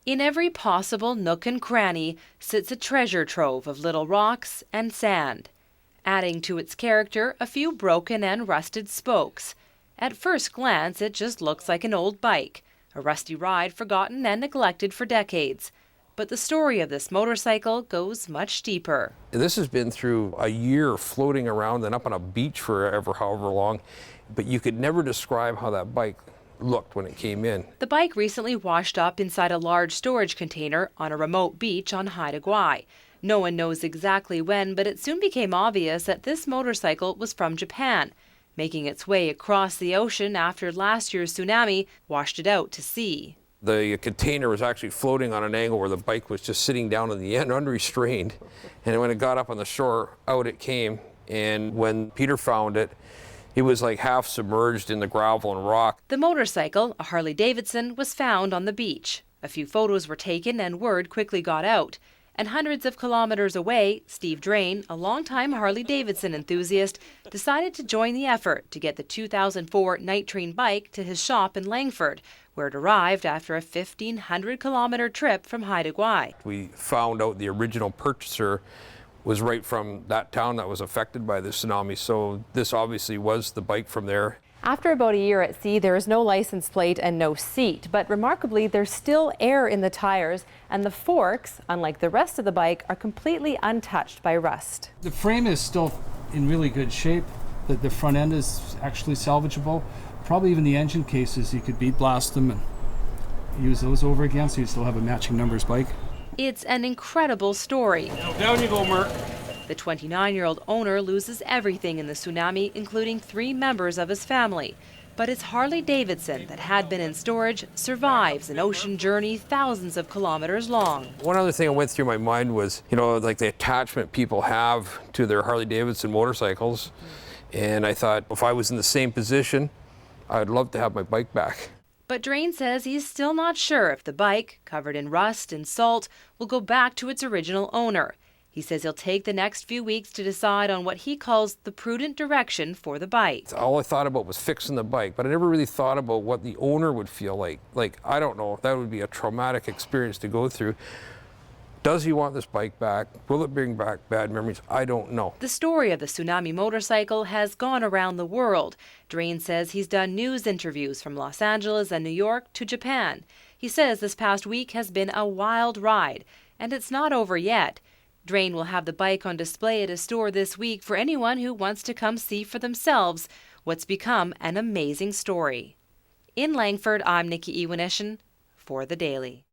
In every possible nook and cranny sits a treasure trove of little rocks and sand, adding to its character a few broken and rusted spokes. At first glance, it just looks like an old bike, a rusty ride forgotten and neglected for decades. But the story of this motorcycle goes much deeper. This has been through a year floating around and up on a beach for however long, but you could never describe how that bike looked when it came in. The bike recently washed up inside a large storage container on a remote beach on Haida Gwaii. No one knows exactly when, but it soon became obvious that this motorcycle was from Japan, making its way across the ocean after last year's tsunami washed it out to sea. The container was actually floating on an angle where the bike was just sitting down in the end, unrestrained. And when it got up on the shore, out it came. And when Peter found it, it was like half submerged in the gravel and rock. The motorcycle, a Harley Davidson, was found on the beach. A few photos were taken and word quickly got out. And hundreds of kilometers away, Steve Drain, a longtime Harley Davidson enthusiast, decided to join the effort to get the 2004 Night Train bike to his shop in Langford, where it arrived after a 1,500-kilometer trip from Haida Gwaii. We found out the original purchaser was right from that town that was affected by the tsunami, so this obviously was the bike from there. After about a year at sea, there is no license plate and no seat, but remarkably, there's still air in the tires, and the forks, unlike the rest of the bike, are completely untouched by rust. The frame is still in really good shape. The front end is actually salvageable. Probably even the engine cases, you could bead blast them and use those over again, so you still have a matching numbers bike. It's an incredible story. Down you go, Mark. The 29-year-old owner loses everything in the tsunami, including 3 members of his family. But his Harley Davidson that had been in storage survives an ocean journey thousands of kilometers long. One other thing that went through my mind was, like the attachment people have to their Harley Davidson motorcycles. And I thought, if I was in the same position, I'd love to have my bike back. But Drain says he's still not sure if the bike, covered in rust and salt, will go back to its original owner. He says he'll take the next few weeks to decide on what he calls the prudent direction for the bike. All I thought about was fixing the bike, but I never really thought about what the owner would feel like. I don't know, that would be a traumatic experience to go through. Does he want this bike back? Will it bring back bad memories? I don't know. The story of the Tsunami motorcycle has gone around the world. Drain says he's done news interviews from Los Angeles and New York to Japan. He says this past week has been a wild ride, and it's not over yet. Drain will have the bike on display at a store this week for anyone who wants to come see for themselves what's become an amazing story. In Langford, I'm Nikki Ewanyshyn for The Daily.